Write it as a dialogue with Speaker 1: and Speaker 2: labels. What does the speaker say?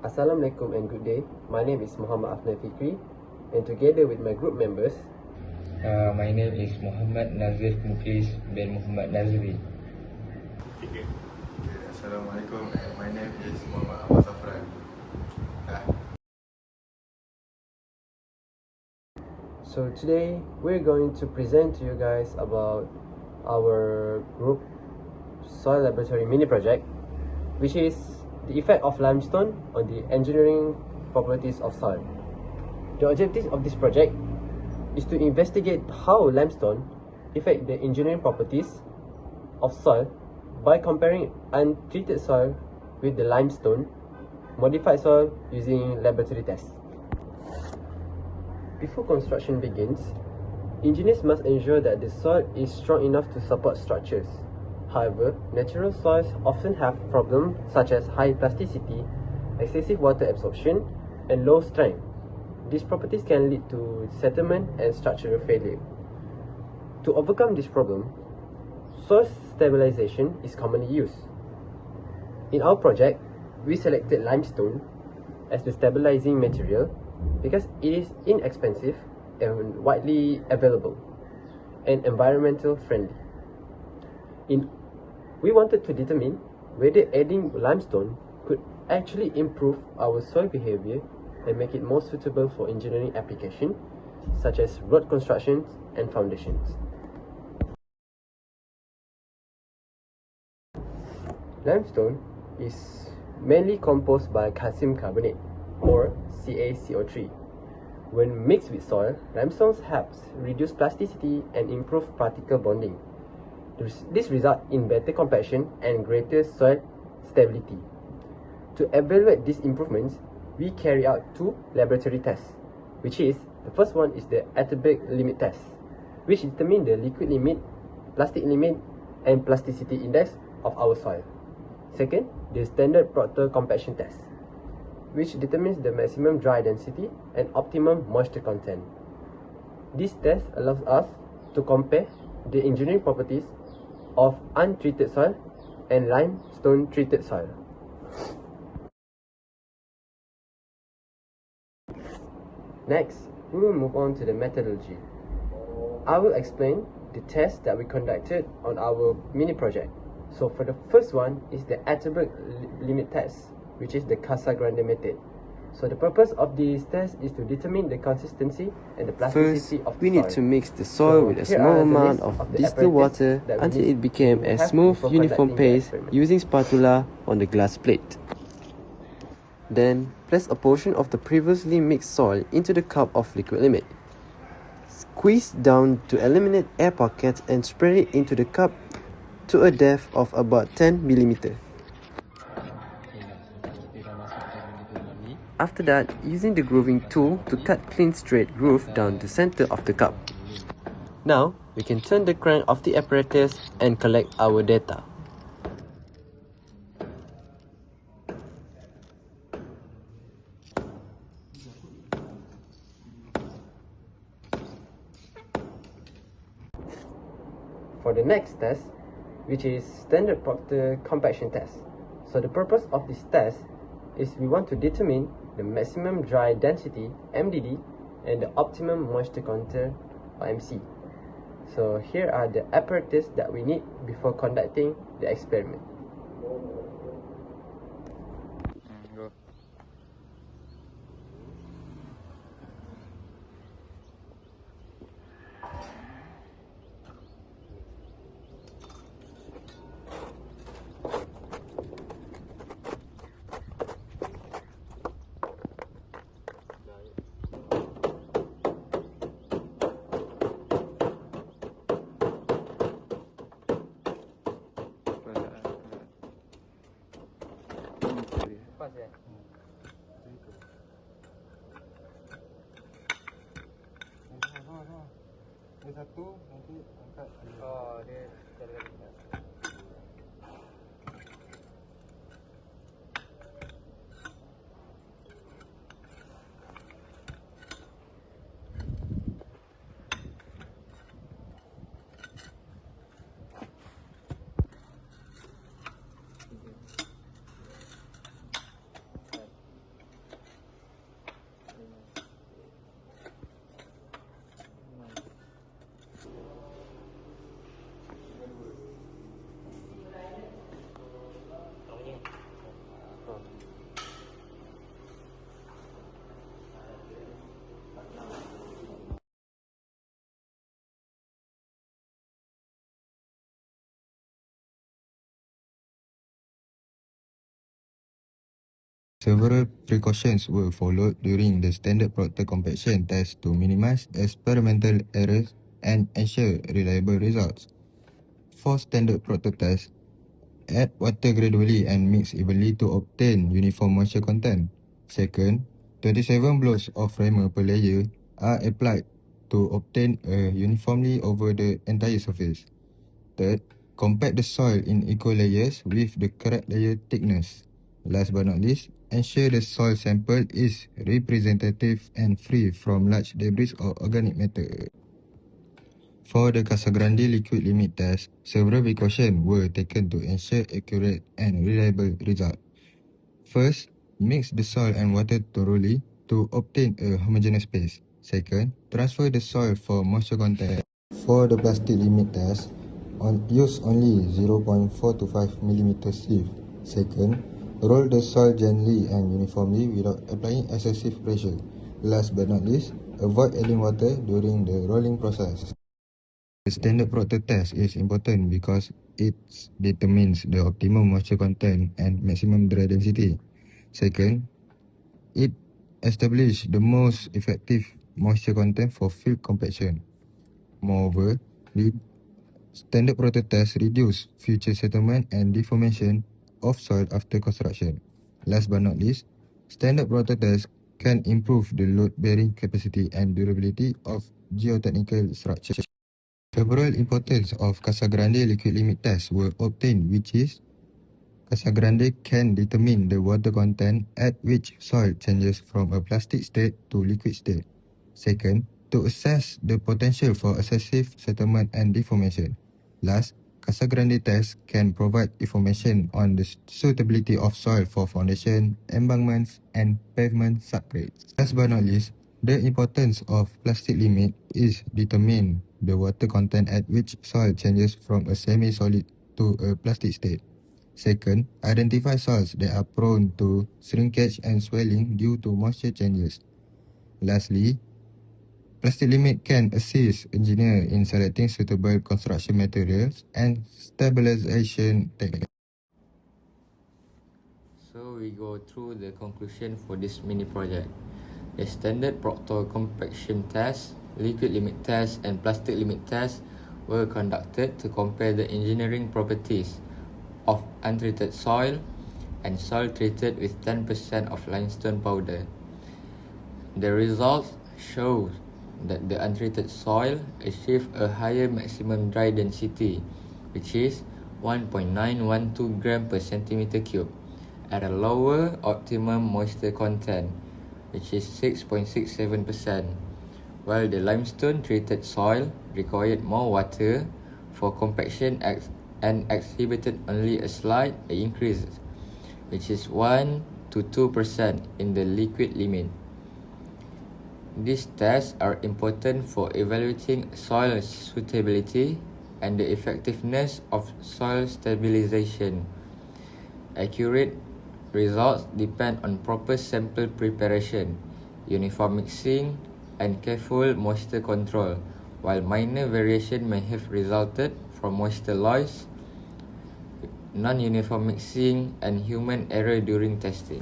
Speaker 1: Assalamualaikum and good day. My name is Muhammad Afnan Fikri, and together with my group members,
Speaker 2: My name is Muhammad Nazif Muklis bin Muhammad Nazri.
Speaker 3: Okay. Assalamualaikum, and my name is Muhammad Ahmad Zafran.
Speaker 1: so today we're going to present to you guys about our group soil laboratory mini project, which is the effect of limestone on the engineering properties of soil. The objective of this project is to investigate how limestone affect the engineering properties of soil by comparing untreated soil with the limestone modified soil using laboratory tests. Before construction begins, engineers must ensure that the soil is strong enough to support structures. However, natural soils often have problems such as high plasticity, excessive water absorption, and low strength. These properties can lead to settlement and structural failure. To overcome this problem, soil stabilization is commonly used. In our project, we selected limestone as the stabilizing material because it is inexpensive and widely available and environmental friendly. We wanted to determine whether adding limestone could actually improve our soil behavior and make it more suitable for engineering application such as road constructions and foundations. Limestone is mainly composed by calcium carbonate or CaCO3. When mixed with soil, limestone helps reduce plasticity and improve particle bonding. This results in better compaction and greater soil stability. To evaluate these improvements, we carry out two laboratory tests, which is, the first one is the Atterberg limit test, which determines the liquid limit, plastic limit, and plasticity index of our soil. Second, the standard Proctor compaction test, which determines the maximum dry density and optimum moisture content. This test allows us to compare the engineering properties of untreated soil and limestone treated soil. Next, we will move on to the methodology. I will explain the test that we conducted on our mini project. So for the first one is the Atterberg limit test, which is the Casa Grande method. So the purpose of this test is to determine the consistency and the plasticity of the soil.
Speaker 4: We need to mix the soil with a small amount of distilled water until it became a smooth, uniform paste using spatula on the glass plate. Then, place a portion of the previously mixed soil into the cup of liquid limit. Squeeze down to eliminate air pockets and spread it into the cup to a depth of about 10 mm. After that, using the grooving tool to cut clean straight groove down the center of the cup. Now, we can turn the crank of the apparatus and collect our data.
Speaker 1: For the next test, which is standard Proctor compaction test. So the purpose of this test is we want to determine the maximum dry density MDD and the optimum moisture content or MC. So here are the apparatus that we need before conducting the experiment.
Speaker 2: Go.
Speaker 1: Pas ya?
Speaker 3: Dia satu, nanti angkat.
Speaker 1: Oh, dia cara ni.
Speaker 3: Several precautions were followed during the standard proctor compaction test to minimize experimental errors and ensure reliable results. For standard proctor tests, add water gradually and mix evenly to obtain uniform moisture content. Second, 27 blows of primer per layer are applied to obtain a uniformly over the entire surface. Third, compact the soil in equal layers with the correct layer thickness. Last but not least, ensure the soil sample is representative and free from large debris or organic matter. For the Casagrande liquid limit test, several precautions were taken to ensure accurate and reliable result. First, mix the soil and water thoroughly to obtain a homogeneous paste. Second, transfer the soil for moisture content. For the plastic limit test, use only 0.4 to 5 mm sieve. Second, roll the soil gently and uniformly without applying excessive pressure. Last but not least, avoid adding water during the rolling process. The standard proctor test is important because it determines the optimum moisture content and maximum dry density. Second, it establishes the most effective moisture content for field compaction. Moreover, the standard proctor test reduce future settlement and deformation of soil after construction. Last but not least, standard proctor test can improve the load-bearing capacity and durability of geotechnical structures. Several importance of Casagrande liquid limit test were obtained, which is Casagrande can determine the water content at which soil changes from a plastic state to liquid state. Second, to assess the potential for excessive settlement and deformation. Last, Casagrande test can provide information on the suitability of soil for foundation, embankments, and pavement subgrades. Last but not least, the importance of plastic limit is determine the water content at which soil changes from a semi-solid to a plastic state. Second, identify soils that are prone to shrinkage and swelling due to moisture changes. Lastly, plastic limit can assist engineers in selecting suitable construction materials and stabilization techniques.
Speaker 2: So we go through the conclusion for this mini project. The standard proctor compaction test, liquid limit test, and plastic limit test were conducted to compare the engineering properties of untreated soil and soil treated with 10% of limestone powder. The results show that the untreated soil achieved a higher maximum dry density, which is 1.912 gram per centimeter cube, at a lower optimum moisture content, which is 6.67%, while the limestone treated soil required more water for compaction and exhibited only a slight increase, which is 1 to 2% in the liquid limit. These tests are important for evaluating soil suitability and the effectiveness of soil stabilization. Accurate results depend on proper sample preparation, uniform mixing, and careful moisture control, while minor variation may have resulted from moisture loss, non-uniform mixing, and human error during testing.